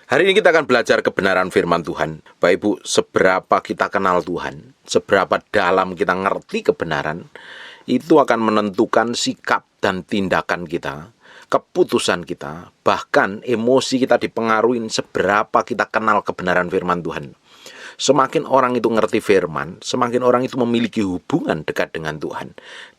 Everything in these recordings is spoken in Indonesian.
Hari ini kita akan belajar kebenaran firman Tuhan. Bapak Ibu, seberapa kita kenal Tuhan, seberapa dalam kita ngerti kebenaran, itu akan menentukan sikap dan tindakan kita, keputusan kita, bahkan emosi kita dipengaruhi seberapa kita kenal kebenaran firman Tuhan. Semakin orang itu ngerti firman, semakin orang itu memiliki hubungan dekat dengan Tuhan.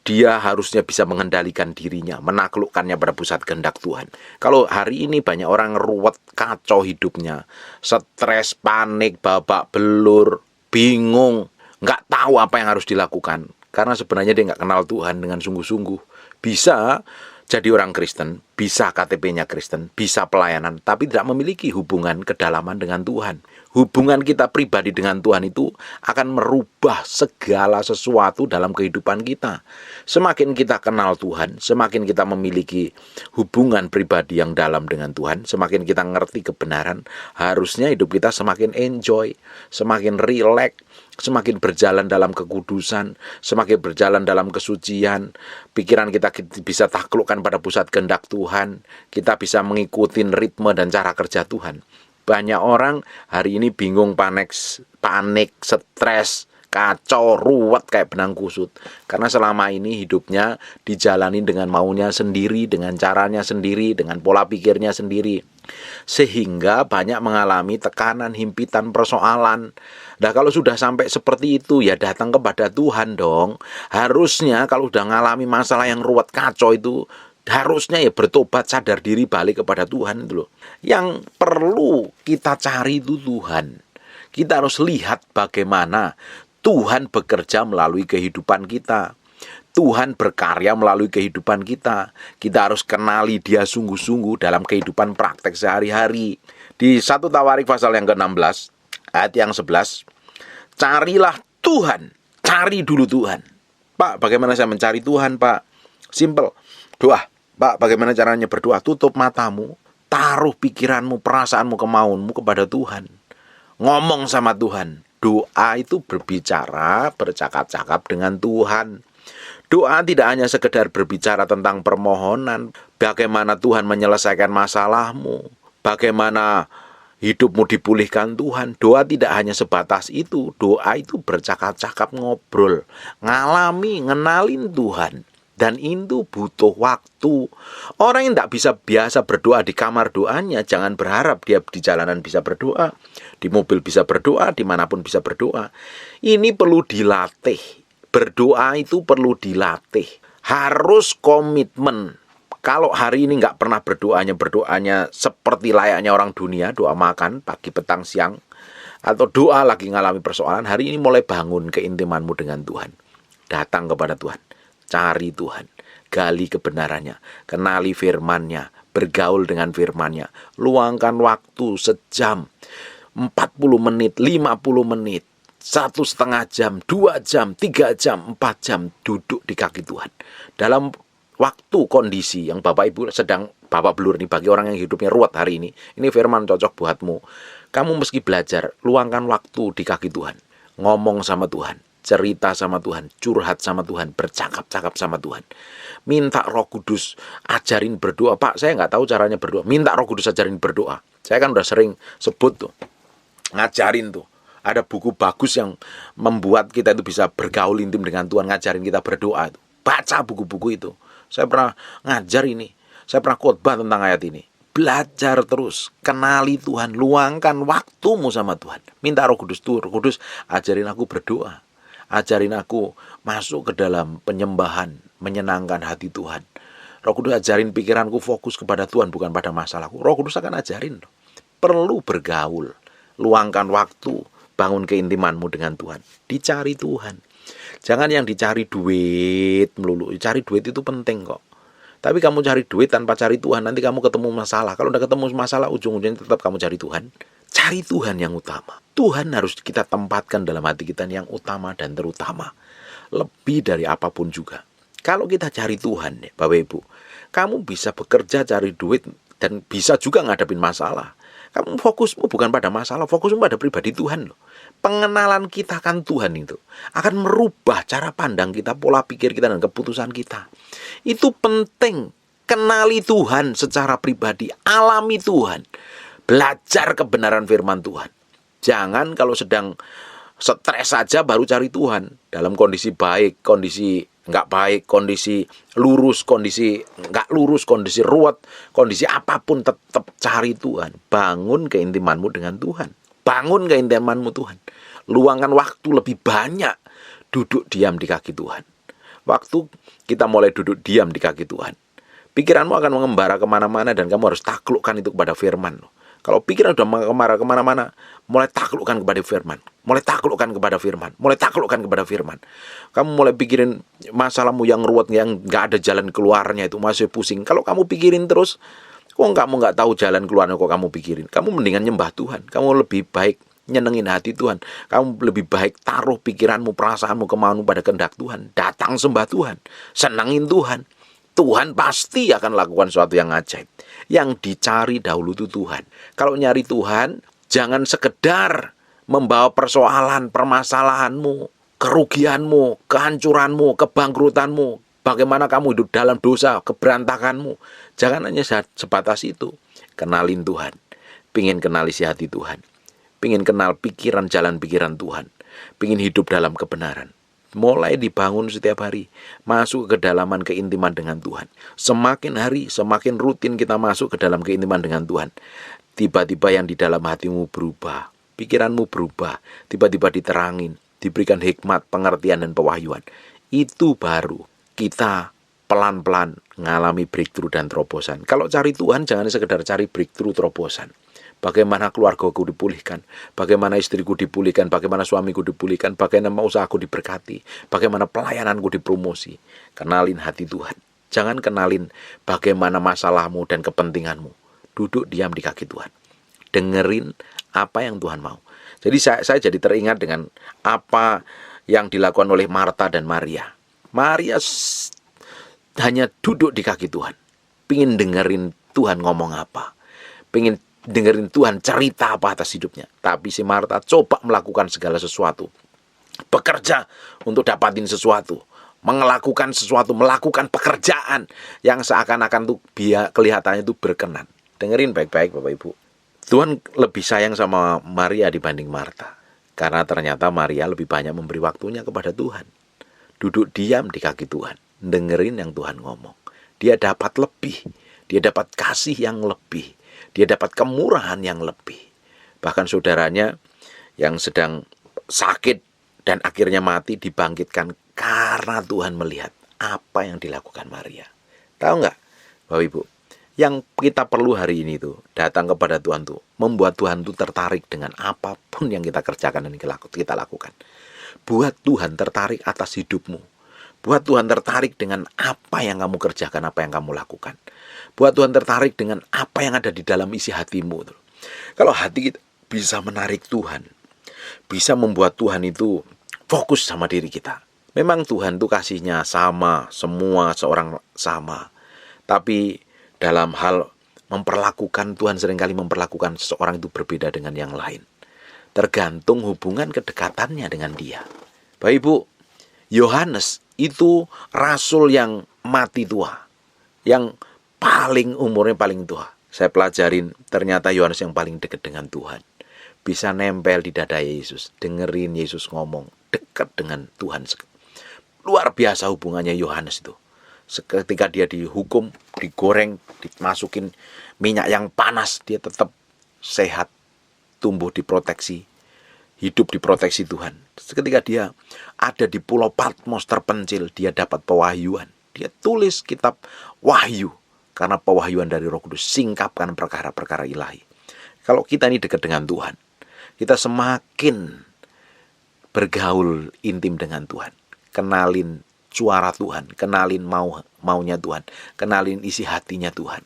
Dia harusnya bisa mengendalikan dirinya, menaklukkannya pada pusat kehendak Tuhan. Kalau hari ini banyak orang ruwet, kacau hidupnya, stres, panik, babak belur, bingung, nggak tahu apa yang harus dilakukan. Karena sebenarnya dia nggak kenal Tuhan dengan sungguh-sungguh. Bisa jadi orang Kristen, bisa KTP-nya Kristen, bisa pelayanan, tapi tidak memiliki hubungan kedalaman dengan Tuhan. Hubungan kita pribadi dengan Tuhan itu akan merubah segala sesuatu dalam kehidupan kita. Semakin kita kenal Tuhan, semakin kita memiliki hubungan pribadi yang dalam dengan Tuhan, semakin kita ngerti kebenaran, harusnya hidup kita semakin enjoy, semakin rileks, semakin berjalan dalam kekudusan, semakin berjalan dalam kesucian, pikiran kita bisa taklukkan pada pusat kehendak Tuhan, kita bisa mengikuti ritme dan cara kerja Tuhan. Banyak orang hari ini bingung, panik, stres, kacau, ruwet kayak benang kusut. Karena selama ini hidupnya dijalani dengan maunya sendiri, dengan caranya sendiri, dengan pola pikirnya sendiri. Sehingga banyak mengalami tekanan, himpitan, persoalan. Nah, kalau sudah sampai seperti itu, ya datang kepada Tuhan dong. Harusnya kalau sudah mengalami masalah yang ruwet, kacau itu, harusnya ya bertobat, sadar diri, balik kepada Tuhan itu loh. Yang perlu kita cari itu Tuhan. Kita harus lihat bagaimana Tuhan bekerja melalui kehidupan kita. Tuhan berkarya melalui kehidupan kita. Kita harus kenali Dia sungguh-sungguh dalam kehidupan praktek sehari-hari. Di 1 Tawarik pasal yang ke-16, ayat yang 11, carilah Tuhan, cari dulu Tuhan. Pak, bagaimana saya mencari Tuhan, Pak? Simple, doa. Pak, bagaimana caranya berdoa? Tutup matamu, taruh pikiranmu, perasaanmu, kemauanmu kepada Tuhan. Ngomong sama Tuhan. Doa itu berbicara, bercakap-cakap dengan Tuhan. Doa tidak hanya sekedar berbicara tentang permohonan, bagaimana Tuhan menyelesaikan masalahmu, bagaimana hidupmu dipulihkan Tuhan. Doa tidak hanya sebatas itu. Doa itu bercakap-cakap, ngobrol, ngalami, ngenalin Tuhan. Dan itu butuh waktu. Orang yang tidak bisa biasa berdoa di kamar doanya, jangan berharap dia di jalanan bisa berdoa, di mobil bisa berdoa, dimanapun bisa berdoa. Ini perlu dilatih. Berdoa itu perlu dilatih. Harus komitmen. Kalau hari ini nggak pernah berdoanya seperti layaknya orang dunia, doa makan pagi, petang, siang, atau doa lagi ngalami persoalan, hari ini mulai bangun keintimanmu dengan Tuhan. Datang kepada Tuhan. Cari Tuhan, gali kebenarannya, kenali firman-Nya, bergaul dengan firman-Nya, luangkan waktu sejam, 40 menit, 50 menit, 1,5 jam, 2 jam, 3 jam, 4 jam duduk di kaki Tuhan. Dalam waktu kondisi yang Bapak Ibu sedang babak belur nih, bagi orang yang hidupnya ruwet hari ini firman cocok buatmu. Kamu meski belajar, luangkan waktu di kaki Tuhan, ngomong sama Tuhan, cerita sama Tuhan, curhat sama Tuhan, bercakap-cakap sama Tuhan. Minta Roh Kudus ajarin berdoa. Pak, saya nggak tahu caranya berdoa. Minta Roh Kudus ajarin berdoa. Saya kan udah sering sebut tuh, ngajarin tuh. Ada buku bagus yang membuat kita itu bisa bergaul intim dengan Tuhan, ngajarin kita berdoa. Baca buku-buku itu. Saya pernah ngajar ini. Saya pernah khotbah tentang ayat ini. Belajar terus, kenali Tuhan, luangkan waktumu sama Tuhan. Minta Roh Kudus tuh, Roh Kudus ajarin aku berdoa. Ajarin aku masuk ke dalam penyembahan, menyenangkan hati Tuhan. Roh Kudus ajarin pikiranku fokus kepada Tuhan, bukan pada masalahku. Roh Kudus akan ajarin. Perlu bergaul, luangkan waktu, bangun keintimanmu dengan Tuhan. Dicari Tuhan. Jangan yang dicari duit melulu. Cari duit itu penting kok. Tapi kamu cari duit tanpa cari Tuhan, nanti kamu ketemu masalah. Kalau udah ketemu masalah, ujung-ujungnya tetap kamu cari Tuhan. Cari Tuhan yang utama. Tuhan harus kita tempatkan dalam hati kita yang utama dan terutama. Lebih dari apapun juga. Kalau kita cari Tuhan, ya, Bapak Ibu, kamu bisa bekerja cari duit dan bisa juga ngadepin masalah. Kamu fokusmu bukan pada masalah, fokusmu pada pribadi Tuhan loh. Pengenalan kita akan Tuhan itu akan merubah cara pandang kita, pola pikir kita, dan keputusan kita. Itu penting. Kenali Tuhan secara pribadi, alami Tuhan. Belajar kebenaran firman Tuhan. Jangan kalau sedang stres saja baru cari Tuhan. Dalam kondisi baik, kondisi nggak baik, kondisi lurus, kondisi nggak lurus, kondisi ruwet, kondisi apapun tetap cari Tuhan. Bangun keintimanmu dengan Tuhan. Bangun keintimanmu Tuhan. Luangkan waktu lebih banyak duduk diam di kaki Tuhan. Waktu kita mulai duduk diam di kaki Tuhan, pikiranmu akan mengembara kemana-mana dan kamu harus taklukkan itu kepada firman. Kalau pikiran sudah mengembara kemana-mana, mulai taklukkan kepada firman. Mulai taklukkan kepada firman. Mulai taklukkan kepada firman. Kamu mulai pikirin masalahmu yang ruwet, yang gak ada jalan keluarnya itu, masih pusing. Kalau kamu pikirin terus, kok kamu gak tahu jalan keluarnya kok kamu pikirin. Kamu mendingan nyembah Tuhan. Kamu lebih baik nyenengin hati Tuhan. Kamu lebih baik taruh pikiranmu, perasaanmu, kemauanmu pada kehendak Tuhan. Datang sembah Tuhan. Senangin Tuhan. Tuhan pasti akan lakukan sesuatu yang ajaib. Yang dicari dahulu itu Tuhan. Kalau nyari Tuhan, jangan sekedar membawa persoalan, permasalahanmu, kerugianmu, kehancuranmu, kebangkrutanmu, bagaimana kamu hidup dalam dosa, keberantakanmu. Jangan hanya sebatas itu. Kenalin Tuhan. Pingin kenal isi hati Tuhan. Pingin kenal pikiran, jalan pikiran Tuhan. Pingin hidup dalam kebenaran. Mulai dibangun setiap hari, masuk ke kedalaman keintiman dengan Tuhan. Semakin hari, semakin rutin kita masuk ke dalam keintiman dengan Tuhan. Tiba-tiba yang di dalam hatimu berubah, pikiranmu berubah, tiba-tiba diterangin, diberikan hikmat, pengertian, dan pewahyuan. Itu baru kita pelan-pelan mengalami breakthrough dan terobosan. Kalau cari Tuhan, jangan sekedar cari breakthrough terobosan. Bagaimana keluargaku dipulihkan, bagaimana istriku dipulihkan, bagaimana suamiku dipulihkan, bagaimana usahaku diberkati, bagaimana pelayananku dipromosi. Kenalin hati Tuhan. Jangan kenalin bagaimana masalahmu dan kepentinganmu. Duduk diam di kaki Tuhan. Dengerin apa yang Tuhan mau. Jadi saya jadi teringat dengan apa yang dilakukan oleh Marta dan Maria. Maria hanya duduk di kaki Tuhan. Pingin dengerin Tuhan ngomong apa. Pingin dengerin Tuhan cerita apa atas hidupnya. Tapi si Marta coba melakukan segala sesuatu. Bekerja untuk dapatin sesuatu. Melakukan sesuatu, melakukan pekerjaan yang seakan-akan tuh kelihatannya itu berkenan. Dengerin baik-baik Bapak Ibu. Tuhan lebih sayang sama Maria dibanding Marta. Karena ternyata Maria lebih banyak memberi waktunya kepada Tuhan. Duduk diam di kaki Tuhan. Dengerin yang Tuhan ngomong. Dia dapat lebih. Dia dapat kasih yang lebih. Dia dapat kemurahan yang lebih. Bahkan saudaranya yang sedang sakit dan akhirnya mati dibangkitkan karena Tuhan melihat apa yang dilakukan Maria. Tahu nggak, Bapak Ibu? Yang kita perlu hari ini tuh datang kepada Tuhan tuh membuat Tuhan tuh tertarik dengan apapun yang kita kerjakan dan kita lakukan. Buat Tuhan tertarik atas hidupmu. Buat Tuhan tertarik dengan apa yang kamu kerjakan, apa yang kamu lakukan. Buat Tuhan tertarik dengan apa yang ada di dalam isi hatimu. Kalau hati kita bisa menarik Tuhan, bisa membuat Tuhan itu fokus sama diri kita. Memang Tuhan itu kasihnya sama, semua seorang sama. Tapi dalam hal memperlakukan, Tuhan seringkali memperlakukan seseorang itu berbeda dengan yang lain. Tergantung hubungan kedekatannya dengan dia. Bapak Ibu, Yohanes itu rasul yang mati tua. Yang paling umurnya paling tua. Saya pelajarin ternyata Yohanes yang paling dekat dengan Tuhan. Bisa nempel di dada Yesus, dengerin Yesus ngomong, dekat dengan Tuhan. Luar biasa hubungannya Yohanes itu. Ketika dia dihukum, digoreng, dimasukin minyak yang panas, dia tetap sehat, tumbuh diproteksi, hidup diproteksi Tuhan. Ketika dia ada di pulau Patmos terpencil, dia dapat pewahyuan. Dia tulis kitab Wahyu. Karena pewahyuan dari Roh Kudus singkapkan perkara-perkara ilahi. Kalau kita ini dekat dengan Tuhan, kita semakin bergaul intim dengan Tuhan. Kenalin suara Tuhan, kenalin maunya Tuhan, kenalin isi hatinya Tuhan.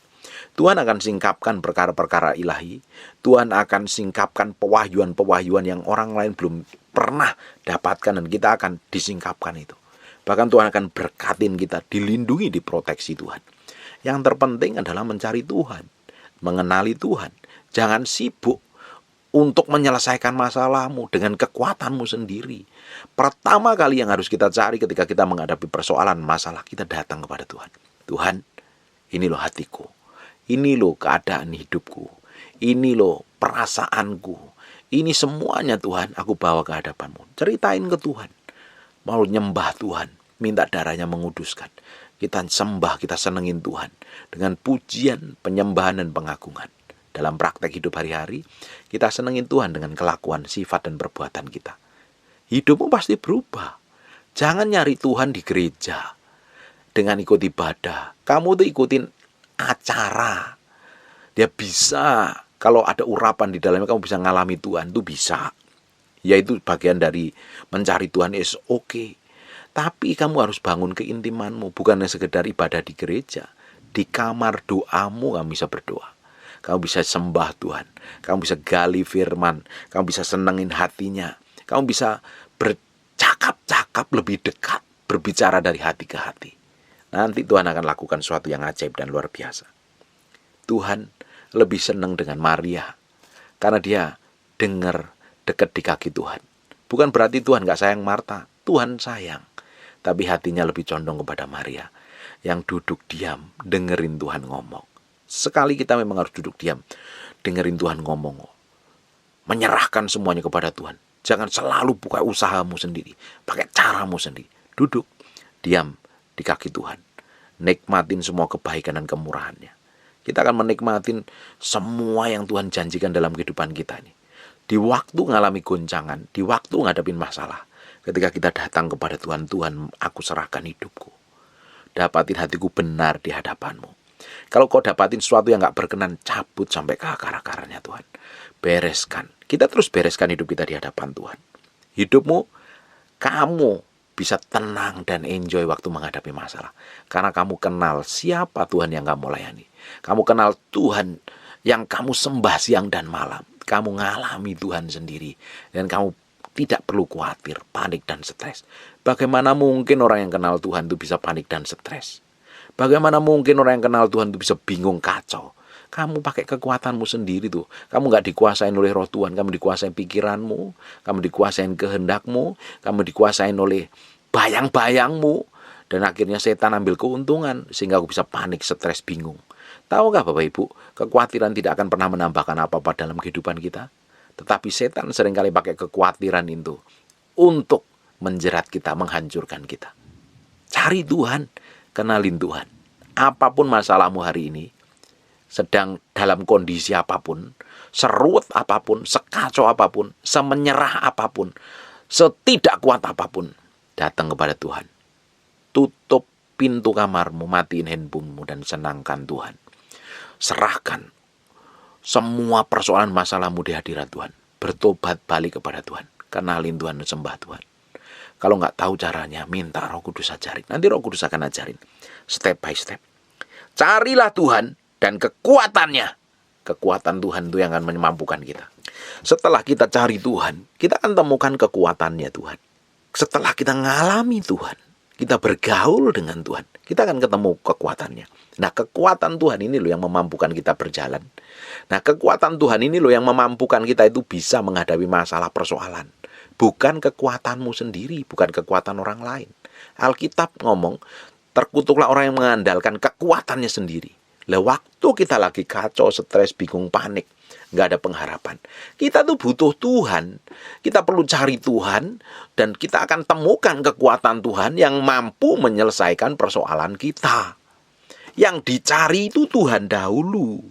Tuhan akan singkapkan perkara-perkara ilahi. Tuhan akan singkapkan pewahyuan-pewahyuan yang orang lain belum pernah dapatkan dan kita akan disingkapkan itu. Bahkan Tuhan akan berkatin kita, dilindungi, diproteksi Tuhan. Yang terpenting adalah mencari Tuhan, mengenali Tuhan. Jangan sibuk untuk menyelesaikan masalahmu dengan kekuatanmu sendiri. Pertama kali yang harus kita cari ketika kita menghadapi persoalan masalah, kita datang kepada Tuhan. Tuhan, ini loh hatiku. Ini loh keadaan hidupku. Ini loh perasaanku. Ini semuanya Tuhan aku bawa ke hadapan-Mu. Ceritain ke Tuhan. Mau nyembah Tuhan. Minta darahnya menguduskan. Kita sembah, kita senengin Tuhan. Dengan pujian, penyembahan, dan pengagungan. Dalam praktek hidup hari-hari, kita senengin Tuhan dengan kelakuan, sifat, dan perbuatan kita. Hidupmu pasti berubah. Jangan nyari Tuhan di gereja dengan ikut ibadah. Kamu tuh ikutin acara. Dia bisa, kalau ada urapan di dalamnya, kamu bisa ngalami Tuhan, itu bisa. Yaitu bagian dari mencari Tuhan, is okay. Tapi kamu harus bangun keintimanmu, bukan hanya sekedar ibadah di gereja. Di kamar doamu kamu bisa berdoa. Kamu bisa sembah Tuhan. Kamu bisa gali firman. Kamu bisa senengin hatinya. Kamu bisa bercakap-cakap lebih dekat. Berbicara dari hati ke hati. Nanti Tuhan akan lakukan sesuatu yang ajaib dan luar biasa. Tuhan lebih senang dengan Maria. Karena dia dengar dekat di kaki Tuhan. Bukan berarti Tuhan gak sayang Marta. Tuhan sayang. Tapi hatinya lebih condong kepada Maria. Yang duduk diam, dengerin Tuhan ngomong. Sekali kita memang harus duduk diam, dengerin Tuhan ngomong. Menyerahkan semuanya kepada Tuhan. Jangan selalu buka usahamu sendiri. Pakai caramu sendiri. Duduk, diam di kaki Tuhan. Nikmatin semua kebaikan dan kemurahannya. Kita akan menikmatin semua yang Tuhan janjikan dalam kehidupan kita ini. Di waktu ngalami goncangan, di waktu ngadepin masalah. Ketika kita datang kepada Tuhan, Tuhan aku serahkan hidupku. Dapatin hatiku benar di hadapan-Mu. Kalau kau dapatin sesuatu yang gak berkenan, cabut sampai ke akar-akarnya Tuhan. Bereskan. Kita terus bereskan hidup kita di hadapan Tuhan. Hidupmu, kamu bisa tenang dan enjoy waktu menghadapi masalah. Karena kamu kenal siapa Tuhan yang kamu layani. Kamu kenal Tuhan yang kamu sembah siang dan malam. Kamu ngalami Tuhan sendiri. Dan kamu tidak perlu khawatir, panik dan stres. Bagaimana mungkin orang yang kenal Tuhan itu bisa panik dan stres? Bagaimana mungkin orang yang kenal Tuhan itu bisa bingung, kacau? Kamu pakai kekuatanmu sendiri tuh. Kamu gak dikuasain oleh roh Tuhan. Kamu dikuasain pikiranmu. Kamu dikuasain kehendakmu. Kamu dikuasain oleh bayang-bayangmu. Dan akhirnya setan ambil keuntungan. Sehingga aku bisa panik, stres, bingung. Tahukah Bapak Ibu, kekhawatiran tidak akan pernah menambahkan apa-apa dalam kehidupan kita. Tetapi setan seringkali pakai kekhawatiran itu untuk menjerat kita, menghancurkan kita. Cari Tuhan. Kenalin Tuhan. Apapun masalahmu hari ini, sedang dalam kondisi apapun, seruat apapun, sekacau apapun, semenyerah apapun, setidak kuat apapun, datang kepada Tuhan. Tutup pintu kamarmu, matiin handphonemu, dan senangkan Tuhan. Serahkan semua persoalan masalahmu di hadirat Tuhan. Bertobat balik kepada Tuhan. Kenalin Tuhan dan sembah Tuhan. Kalau nggak tahu caranya, minta Roh Kudus ajarin. Nanti Roh Kudus akan ajarin. Step by step. Carilah Tuhan dan kekuatannya. Kekuatan Tuhan itu yang akan memampukan kita. Setelah kita cari Tuhan, kita akan temukan kekuatannya Tuhan. Setelah kita ngalami Tuhan, kita bergaul dengan Tuhan, kita akan ketemu kekuatannya. Nah, kekuatan Tuhan ini loh yang memampukan kita berjalan. Nah, kekuatan Tuhan ini loh yang memampukan kita itu bisa menghadapi masalah persoalan. Bukan kekuatanmu sendiri, bukan kekuatan orang lain. Alkitab ngomong, terkutuklah orang yang mengandalkan kekuatannya sendiri. Lah, waktu kita lagi kacau, stres, bingung, panik, nggak ada pengharapan. Kita tuh butuh Tuhan. Kita perlu cari Tuhan, dan kita akan temukan kekuatan Tuhan yang mampu menyelesaikan persoalan kita. Yang dicari itu Tuhan dahulu.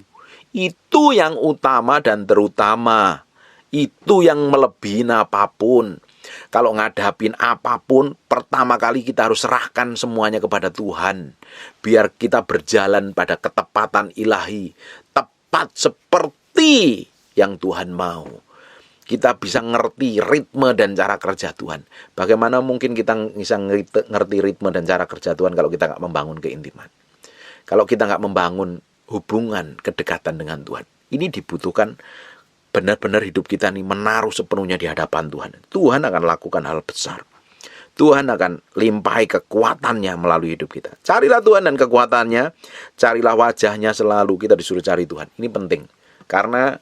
Itu yang utama dan terutama. Itu yang melebihi apapun. Kalau ngadapin apapun, pertama kali kita harus serahkan semuanya kepada Tuhan. Biar kita berjalan pada ketepatan ilahi. Tepat seperti yang Tuhan mau. Kita bisa ngerti ritme dan cara kerja Tuhan. Bagaimana mungkin kita bisa ngerti ritme dan cara kerja Tuhan kalau kita nggak membangun keintiman? Kalau kita nggak membangun hubungan, kedekatan dengan Tuhan. Ini dibutuhkan benar-benar hidup kita nih menaruh sepenuhnya di hadapan Tuhan. Tuhan akan lakukan hal besar. Tuhan akan limpahi kekuatannya melalui hidup kita. Carilah Tuhan dan kekuatannya. Carilah wajahnya selalu. Kita disuruh cari Tuhan. Ini penting. Karena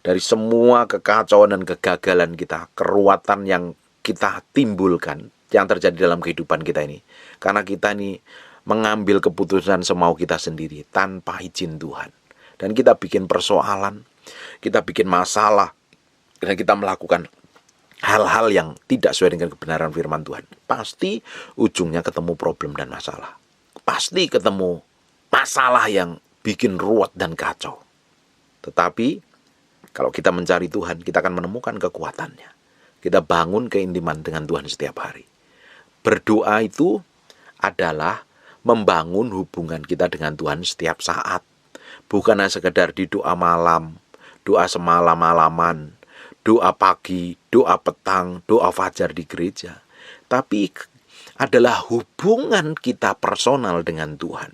dari semua kekacauan dan kegagalan kita, keruatan yang kita timbulkan, yang terjadi dalam kehidupan kita ini. Karena kita ini mengambil keputusan semau kita sendiri tanpa izin Tuhan. Dan kita bikin persoalan, kita bikin masalah, dan kita melakukan hal-hal yang tidak sesuai dengan kebenaran firman Tuhan, pasti ujungnya ketemu problem dan masalah. Pasti ketemu masalah yang bikin ruwet dan kacau. Tetapi kalau kita mencari Tuhan, kita akan menemukan kekuatannya. Kita bangun keintiman dengan Tuhan setiap hari. Berdoa itu adalah membangun hubungan kita dengan Tuhan setiap saat. Bukan hanya sekedar di doa malam, doa semalam-malaman, doa pagi, doa petang, doa fajar di gereja. Tapi adalah hubungan kita personal dengan Tuhan.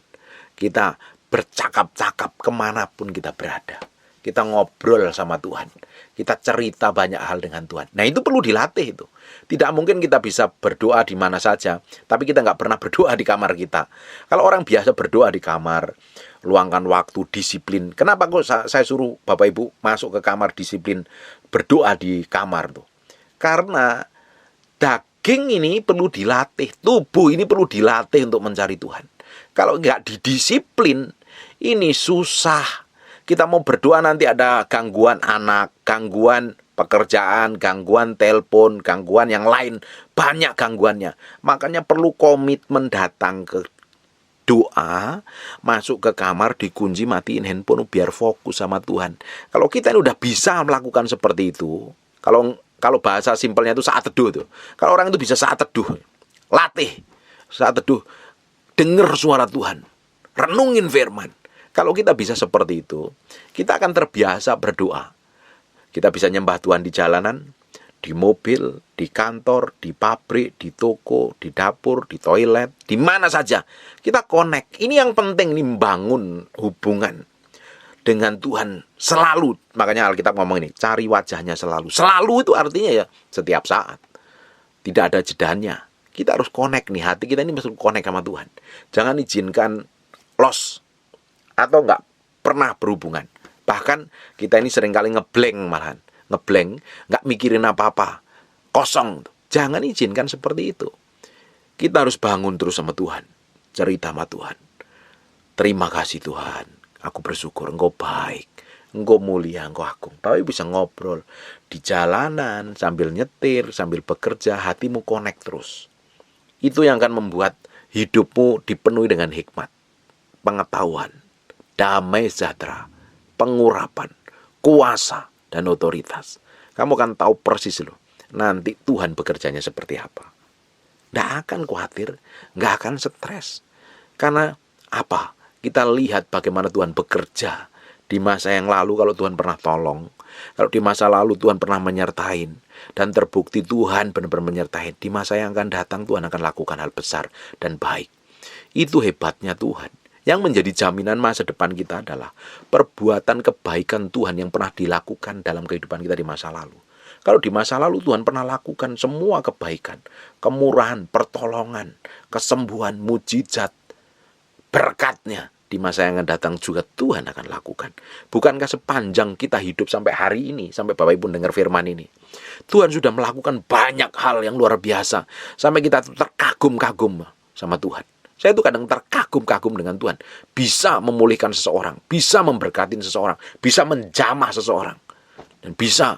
Kita bercakap-cakap kemanapun kita berada. Kita ngobrol sama Tuhan. Kita cerita banyak hal dengan Tuhan. Nah, itu perlu dilatih itu. Tidak mungkin kita bisa berdoa di mana saja, tapi kita nggak pernah berdoa di kamar kita. Kalau orang biasa berdoa di kamar, luangkan waktu, disiplin. Kenapa kok saya suruh Bapak Ibu masuk ke kamar disiplin berdoa di kamar tuh? Karena daging ini perlu dilatih, tubuh ini perlu dilatih untuk mencari Tuhan. Kalau nggak didisiplin, ini susah. Kita mau berdoa nanti ada gangguan anak, gangguan pekerjaan, gangguan telepon, gangguan yang lain. Banyak gangguannya. Makanya perlu komitmen datang ke doa, masuk ke kamar, dikunci, matiin handphone, biar fokus sama Tuhan. Kalau kita ini udah bisa melakukan seperti itu, kalau bahasa simpelnya itu saat teduh tuh. Kalau orang itu bisa saat teduh, latih saat teduh, dengar suara Tuhan, renungin firman. Kalau kita bisa seperti itu, kita akan terbiasa berdoa. Kita bisa nyembah Tuhan di jalanan, di mobil, di kantor, di pabrik, di toko, di dapur, di toilet, di mana saja. Kita connect. Ini yang penting, ini membangun hubungan dengan Tuhan selalu. Makanya Alkitab ngomong ini, cari wajahnya selalu. Selalu itu artinya ya setiap saat. Tidak ada jedanya. Kita harus connect nih, hati kita ini mesti connect sama Tuhan. Jangan izinkan lost atau nggak pernah berhubungan. Bahkan kita ini seringkali ngeblank malahan. Ngeblank, nggak mikirin apa-apa. Kosong. Jangan izinkan seperti itu. Kita harus bangun terus sama Tuhan. Cerita sama Tuhan. Terima kasih Tuhan. Aku bersyukur Engkau baik. Engkau mulia, Engkau agung. Tapi bisa ngobrol di jalanan, sambil nyetir, sambil bekerja, hatimu connect terus. Itu yang akan membuat hidupmu dipenuhi dengan hikmat, pengetahuan, damai sejahtera, pengurapan, kuasa, dan otoritas. Kamu akan tahu persis loh, nanti Tuhan bekerjanya seperti apa. Nggak akan khawatir, nggak akan stres. Karena apa? Kita lihat bagaimana Tuhan bekerja di masa yang lalu. Kalau Tuhan pernah tolong, kalau di masa lalu Tuhan pernah menyertain, dan terbukti Tuhan benar-benar menyertai, di masa yang akan datang Tuhan akan lakukan hal besar dan baik. Itu hebatnya Tuhan. Yang menjadi jaminan masa depan kita adalah perbuatan kebaikan Tuhan yang pernah dilakukan dalam kehidupan kita di masa lalu. Kalau di masa lalu Tuhan pernah lakukan semua kebaikan, kemurahan, pertolongan, kesembuhan, mujizat, berkatnya, di masa yang akan datang juga Tuhan akan lakukan. Bukankah sepanjang kita hidup sampai hari ini, sampai Bapak Ibu dengar firman ini, Tuhan sudah melakukan banyak hal yang luar biasa, sampai kita terkagum-kagum sama Tuhan. Saya itu kadang terkagum-kagum dengan Tuhan. Bisa memulihkan seseorang, bisa memberkati seseorang, bisa menjamah seseorang, dan bisa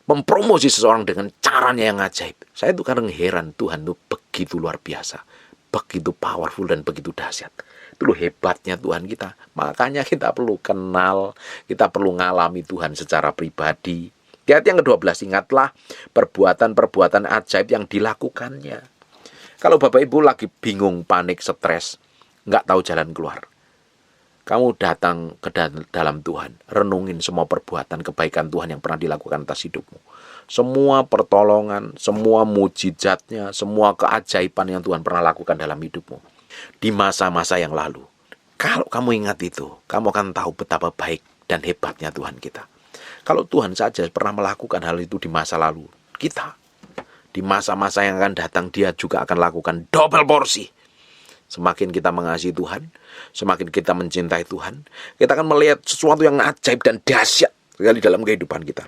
mempromosi seseorang dengan caranya yang ajaib. Saya itu kadang heran, Tuhan itu begitu luar biasa, begitu powerful dan begitu dahsyat. Itu loh hebatnya Tuhan kita. Makanya kita perlu kenal, kita perlu ngalami Tuhan secara pribadi. Di ayat yang ke-12, ingatlah perbuatan-perbuatan ajaib yang dilakukannya. Kalau Bapak Ibu lagi bingung, panik, stres, nggak tahu jalan keluar, kamu datang ke dalam Tuhan, renungin semua perbuatan kebaikan Tuhan yang pernah dilakukan atas hidupmu. Semua pertolongan, semua mujizatnya, semua keajaiban yang Tuhan pernah lakukan dalam hidupmu di masa-masa yang lalu. Kalau kamu ingat itu, kamu akan tahu betapa baik dan hebatnya Tuhan kita. Kalau Tuhan saja pernah melakukan hal itu di masa lalu, kita di masa-masa yang akan datang Dia juga akan lakukan double porsi. Semakin kita mengasihi Tuhan, semakin kita mencintai Tuhan, kita akan melihat sesuatu yang ajaib dan dahsyat sekali dalam kehidupan kita.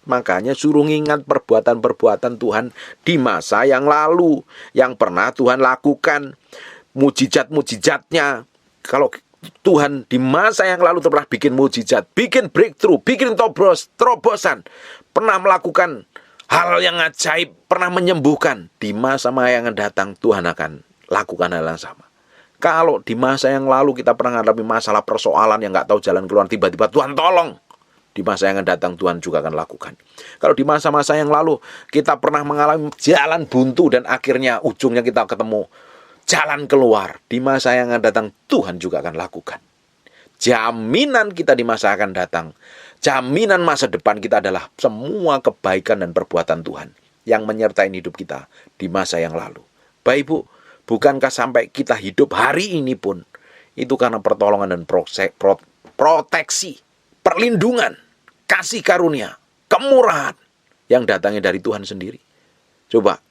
Makanya suruh ingat perbuatan-perbuatan Tuhan di masa yang lalu, yang pernah Tuhan lakukan, mujizat-mujizatnya. Kalau Tuhan di masa yang lalu pernah bikin mujizat, bikin breakthrough, bikin terobosan, pernah melakukan hal yang ajaib, pernah menyembuhkan. Di masa yang akan datang, Tuhan akan lakukan hal yang sama. Kalau di masa yang lalu kita pernah menghadapi masalah persoalan yang nggak tahu jalan keluar, tiba-tiba Tuhan tolong. Di masa yang akan datang, Tuhan juga akan lakukan. Kalau di masa-masa yang lalu kita pernah mengalami jalan buntu dan akhirnya ujungnya kita ketemu jalan keluar, di masa yang akan datang, Tuhan juga akan lakukan. Jaminan kita di masa akan datang, jaminan masa depan kita adalah semua kebaikan dan perbuatan Tuhan yang menyertai hidup kita di masa yang lalu. Bapak Ibu, bukankah sampai kita hidup hari ini pun itu karena pertolongan dan proteksi, perlindungan, kasih karunia, kemurahan yang datangnya dari Tuhan sendiri. Coba,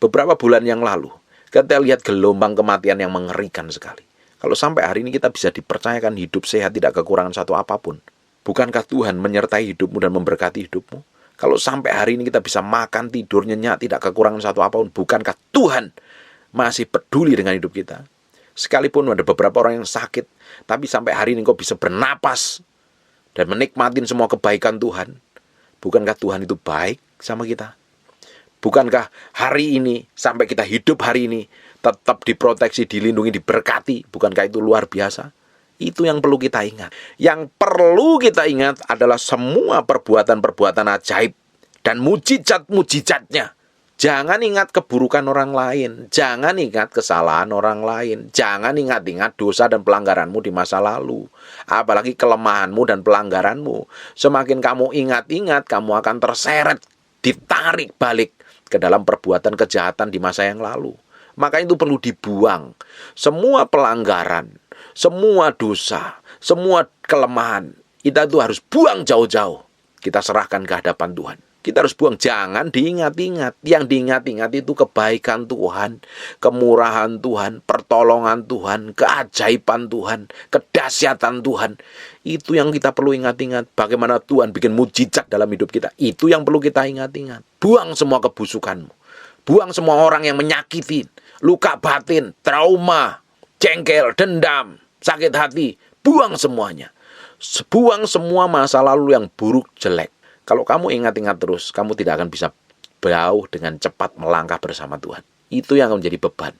beberapa bulan yang lalu, kita lihat gelombang kematian yang mengerikan sekali. Kalau sampai hari ini kita bisa dipercayakan hidup sehat, tidak kekurangan satu apapun. Bukankah Tuhan menyertai hidupmu dan memberkati hidupmu? Kalau sampai hari ini kita bisa makan, tidur, nyenyak, tidak kekurangan satu apapun. Bukankah Tuhan masih peduli dengan hidup kita? Sekalipun ada beberapa orang yang sakit, tapi sampai hari ini kau bisa bernapas dan menikmatin semua kebaikan Tuhan. Bukankah Tuhan itu baik sama kita? Bukankah hari ini, sampai kita hidup hari ini, tetap diproteksi, dilindungi, diberkati? Bukankah itu luar biasa? Itu yang perlu kita ingat. Yang perlu kita ingat adalah semua perbuatan-perbuatan ajaib dan mujizat-mujizatnya. Jangan ingat keburukan orang lain. Jangan ingat kesalahan orang lain. Jangan ingat-ingat dosa dan pelanggaranmu di masa lalu. Apalagi kelemahanmu dan pelanggaranmu. Semakin kamu ingat-ingat, kamu akan terseret, ditarik balik ke dalam perbuatan kejahatan di masa yang lalu. Maka itu perlu dibuang. Semua pelanggaran, semua dosa, semua kelemahan, kita itu harus buang jauh-jauh. Kita serahkan ke hadapan Tuhan. Kita harus buang, jangan diingat-ingat. Yang diingat-ingat itu kebaikan Tuhan, kemurahan Tuhan, pertolongan Tuhan, keajaiban Tuhan, kedahsyatan Tuhan. Itu yang kita perlu ingat-ingat. Bagaimana Tuhan bikin mujizat dalam hidup kita. Itu yang perlu kita ingat-ingat. Buang semua kebusukanmu. Buang semua orang yang menyakitin, luka batin, trauma, jengkel, dendam, sakit hati. Buang semuanya. Buang semua masa lalu yang buruk, jelek. Kalau kamu ingat-ingat terus, kamu tidak akan bisa jauh dengan cepat melangkah bersama Tuhan. Itu yang akan menjadi beban.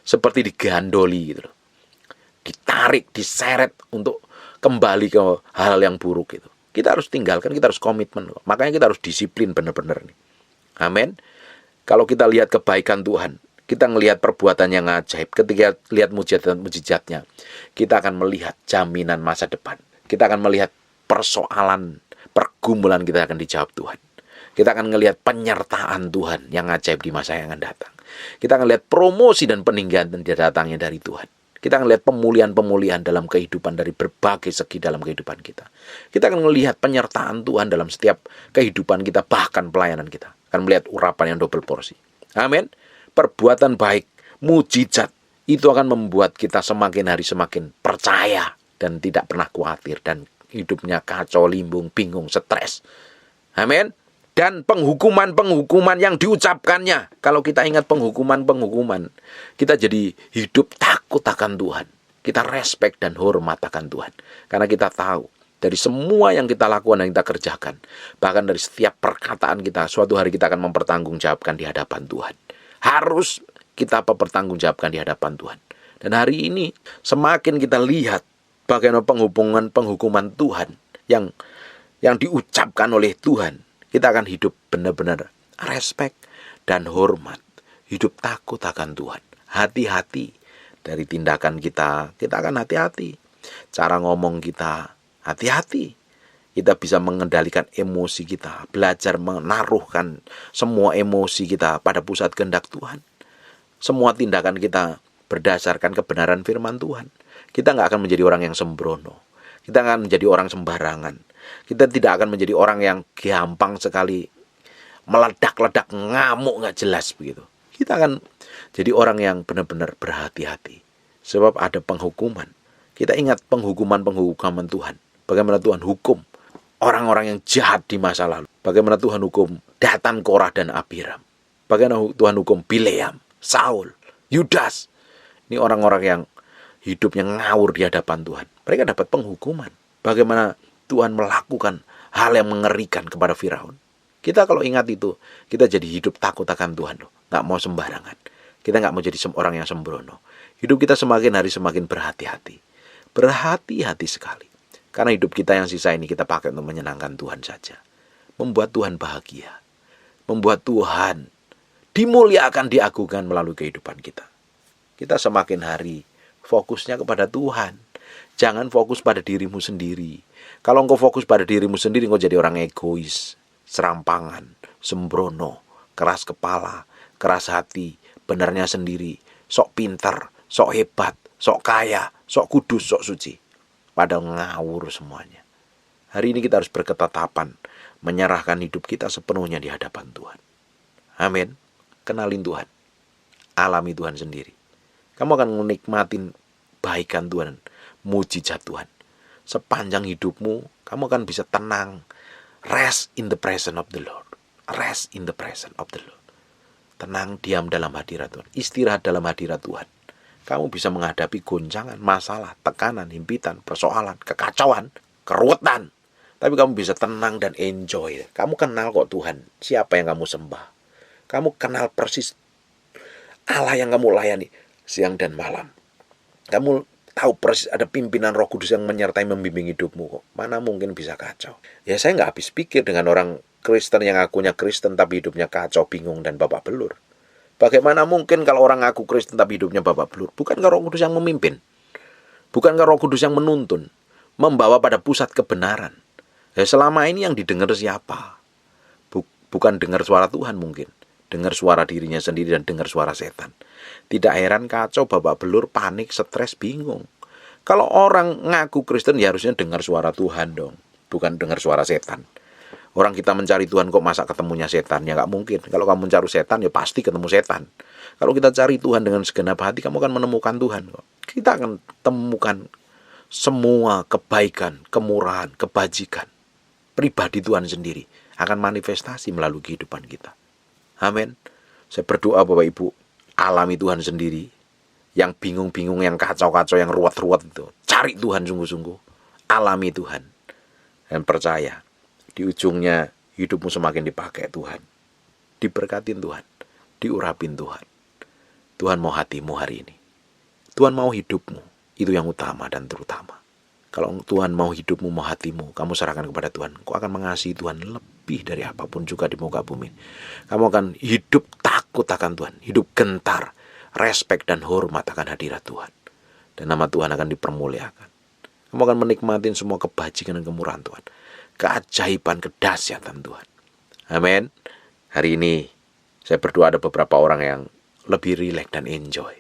Seperti digandoli gitu loh. Ditarik, diseret untuk kembali ke hal yang buruk itu. Kita harus tinggalkan, kita harus komitmen. Makanya kita harus disiplin benar-benar nih. Amin. Kalau kita lihat kebaikan Tuhan, kita melihat perbuatan yang ajaib, ketika lihat mujizat-mujizatnya, kita akan melihat jaminan masa depan. Kita akan melihat persoalan, pergumulan kita akan dijawab Tuhan. Kita akan melihat penyertaan Tuhan yang ajaib di masa yang akan datang. Kita akan lihat promosi dan peninggian yang datangnya dari Tuhan. Kita akan lihat pemulihan-pemulihan dalam kehidupan dari berbagai segi dalam kehidupan kita. Kita akan melihat penyertaan Tuhan dalam setiap kehidupan kita, bahkan pelayanan kita. Akan melihat urapan yang double porsi. Amin. Perbuatan baik, mujizat, itu akan membuat kita semakin hari semakin percaya dan tidak pernah khawatir dan hidupnya kacau, limbung, bingung, stres. Amin. Dan penghukuman-penghukuman yang diucapkannya. Kalau kita ingat penghukuman-penghukuman, kita jadi hidup takut akan Tuhan. Kita respect dan hormat akan Tuhan. Karena kita tahu dari semua yang kita lakukan dan kita kerjakan, bahkan dari setiap perkataan kita, suatu hari kita akan mempertanggungjawabkan di hadapan Tuhan. Harus kita mempertanggungjawabkan di hadapan Tuhan. Dan hari ini semakin kita lihat bagaimana penghukuman Tuhan yang diucapkan oleh Tuhan, kita akan hidup benar-benar respect dan hormat. Hidup takut akan Tuhan. Hati-hati dari tindakan kita. Kita akan hati-hati. Cara ngomong kita, hati-hati. Kita bisa mengendalikan emosi kita. Belajar menaruhkan semua emosi kita pada pusat kehendak Tuhan. Semua tindakan kita berdasarkan kebenaran firman Tuhan. Kita nggak akan menjadi orang yang sembrono. Kita akan menjadi orang sembarangan. Kita tidak akan menjadi orang yang gampang sekali meledak-ledak, ngamuk nggak jelas begitu. Kita akan jadi orang yang benar-benar berhati-hati. Sebab ada penghukuman. Kita ingat penghukuman Tuhan. Bagaimana Tuhan hukum orang-orang yang jahat di masa lalu. Bagaimana Tuhan hukum Datan, Korah, dan Abiram. Bagaimana Tuhan hukum Bileam, Saul, Yudas. Ini orang-orang yang hidupnya ngawur di hadapan Tuhan, mereka dapat penghukuman. Bagaimana Tuhan melakukan hal yang mengerikan kepada Firaun. Kita kalau ingat itu, kita jadi hidup takut akan Tuhan loh. Nggak mau sembarangan. Kita nggak mau jadi orang yang sembrono. Hidup kita semakin hari semakin berhati-hati. Berhati-hati sekali. Karena hidup kita yang sisa ini kita pakai untuk menyenangkan Tuhan saja. Membuat Tuhan bahagia. Membuat Tuhan dimuliakan, diagungkan melalui kehidupan kita. Kita semakin hari fokusnya kepada Tuhan. Jangan fokus pada dirimu sendiri. Kalau engkau fokus pada dirimu sendiri, engkau jadi orang egois, serampangan, sembrono, keras kepala, keras hati, benarnya sendiri, sok pintar, sok hebat, sok kaya, sok kudus, sok suci. Padahal ngawur semuanya. Hari ini kita harus berketetapan, menyerahkan hidup kita sepenuhnya di hadapan Tuhan. Amin. Kenalin Tuhan. Alami Tuhan sendiri. Kamu akan menikmatin baikan Tuhan, mujizat Tuhan. Sepanjang hidupmu, kamu akan bisa tenang. Rest in the presence of the Lord. Rest in the presence of the Lord. Tenang, diam dalam hadirat Tuhan. Istirahat dalam hadirat Tuhan. Kamu bisa menghadapi goncangan, masalah, tekanan, himpitan, persoalan, kekacauan, keruwetan. Tapi kamu bisa tenang dan enjoy. Kamu kenal kok Tuhan, siapa yang kamu sembah. Kamu kenal persis Allah yang kamu layani siang dan malam. Kamu tahu persis ada pimpinan Roh Kudus yang menyertai membimbing hidupmu kok. Mana mungkin bisa kacau. Ya saya nggak habis pikir dengan orang Kristen yang akunya Kristen tapi hidupnya kacau, bingung dan babak belur. Bagaimana mungkin kalau orang ngaku Kristen tapi hidupnya babak belur? Bukankah Roh Kudus yang memimpin? Bukankah Roh Kudus yang menuntun? Membawa pada pusat kebenaran. Ya selama ini yang didengar siapa? Bukan dengar suara Tuhan mungkin. Dengar suara dirinya sendiri dan dengar suara setan. Tidak heran kacau, babak belur, panik, stres, bingung. Kalau orang ngaku Kristen ya harusnya dengar suara Tuhan dong. Bukan dengar suara setan. Orang kita mencari Tuhan kok masa ketemunya setan? Ya nggak mungkin. Kalau kamu mencari setan ya pasti ketemu setan. Kalau kita cari Tuhan dengan segenap hati, kamu akan menemukan Tuhan kok. Kita akan temukan semua kebaikan, kemurahan, kebajikan. Pribadi Tuhan sendiri akan manifestasi melalui kehidupan kita. Amin. Saya berdoa Bapak Ibu, alami Tuhan sendiri. Yang bingung-bingung, yang kacau-kacau, yang ruwet-ruwet itu. Cari Tuhan sungguh-sungguh. Alami Tuhan. Dan percaya, di ujungnya hidupmu semakin dipakai Tuhan. Diberkatin Tuhan. Diurapin Tuhan. Tuhan mau hatimu hari ini. Tuhan mau hidupmu. Itu yang utama dan terutama. Kalau Tuhan mau hidupmu, mau hatimu, kamu serahkan kepada Tuhan. Kau akan mengasihi Tuhan lebih dari apapun juga di muka bumi. Kamu akan hidup takut akan Tuhan. Hidup gentar, respek dan hormat akan hadirat Tuhan. Dan nama Tuhan akan dipermuliakan. Kamu akan menikmati semua kebajikan dan kemurahan Tuhan. Keajaiban, kedahsyatan Tuhan. Amin. Hari ini saya berdoa ada beberapa orang yang lebih rileks dan enjoy.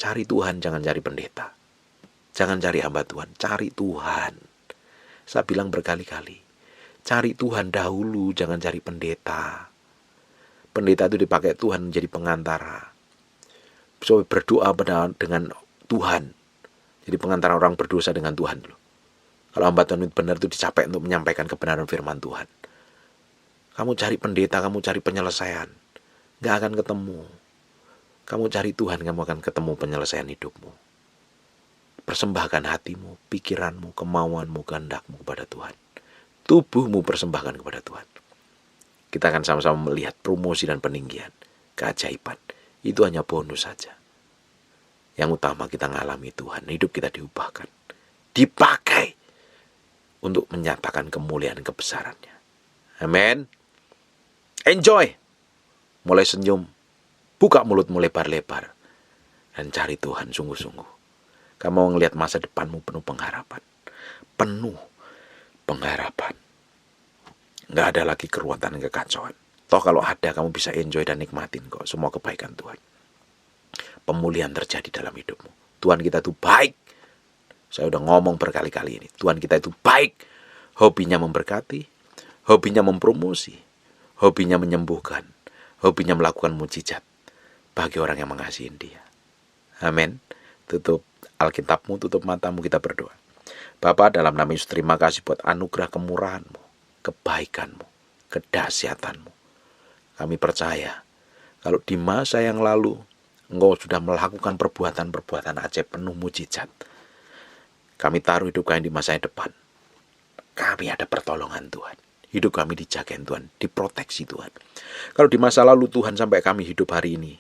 Cari Tuhan, jangan cari pendeta. Jangan cari hamba Tuhan, cari Tuhan. Saya bilang berkali-kali, cari Tuhan dahulu, jangan cari pendeta. Pendeta itu dipakai Tuhan menjadi pengantara. So, berdoa dengan Tuhan. Jadi pengantara orang berdosa dengan Tuhan dulu. Kalau hamba Tuhan itu benar itu dicapai untuk menyampaikan kebenaran firman Tuhan. Kamu cari pendeta, kamu cari penyelesaian, gak akan ketemu. Kamu cari Tuhan, kamu akan ketemu penyelesaian hidupmu. Persembahkan hatimu, pikiranmu, kemauanmu, kehendakmu kepada Tuhan. Tubuhmu persembahkan kepada Tuhan. Kita akan sama-sama melihat promosi dan peninggian, keajaiban. Itu hanya bonus saja. Yang utama kita ngalami Tuhan, hidup kita diubahkan. Dipakai untuk menyatakan kemuliaan kebesarannya. Amin. Enjoy. Mulai senyum. Buka mulutmu lebar-lebar. Dan cari Tuhan sungguh-sungguh. Kamu melihat masa depanmu penuh pengharapan. Penuh pengharapan. Nggak ada lagi keruwetan dan kekacauan. Toh kalau ada kamu bisa enjoy dan nikmatin kok semua kebaikan Tuhan. Pemulihan terjadi dalam hidupmu. Tuhan kita itu baik. Saya udah ngomong berkali-kali ini. Tuhan kita itu baik. Hobinya memberkati. Hobinya mempromosi. Hobinya menyembuhkan. Hobinya melakukan mujizat. Bagi orang yang mengasihi Dia. Amin. Tutup Alkitabmu, tutup matamu, kita berdoa. Bapa, dalam nama Yesus terima kasih buat anugerah kemurahan-Mu, kebaikan-Mu, kedahsyatanmu. Kami percaya kalau di masa yang lalu Engkau sudah melakukan perbuatan-perbuatan ajaib penuh mujizat. Kami taruh hidup kami di masa depan. Kami ada pertolongan Tuhan. Hidup kami dijagain Tuhan, diproteksi Tuhan. Kalau di masa lalu Tuhan sampai kami hidup hari ini,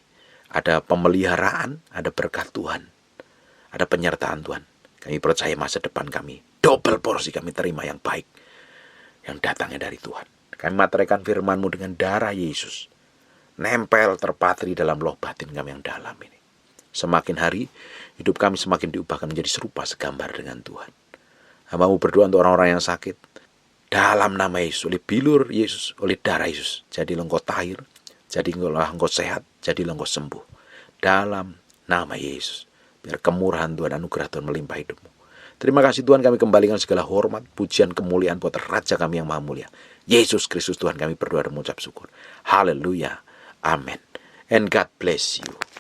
ada pemeliharaan, ada berkat Tuhan, ada penyertaan Tuhan. Kami percaya masa depan kami, double porsi kami terima yang baik, yang datangnya dari Tuhan. Kami materaikan firman-Mu dengan darah Yesus, nempel terpatri dalam loh batin kami yang dalam ini. Semakin hari, hidup kami semakin diubahkan menjadi serupa segambar dengan Tuhan. Hamba-Mu berdoa untuk orang-orang yang sakit, dalam nama Yesus, oleh bilur Yesus, oleh darah Yesus, jadilah engkau tahir, jadilah engkau sehat, jadilah engkau sembuh. Dalam nama Yesus, biar kemurahan Tuhan, anugerah Tuhan melimpah hidupmu. Terima kasih Tuhan, kami kembalikan segala hormat, pujian, kemuliaan buat Raja kami yang maha mulia, Yesus Kristus Tuhan. Kami berdoa dan mengucap syukur. Haleluya. Amen. And God bless you.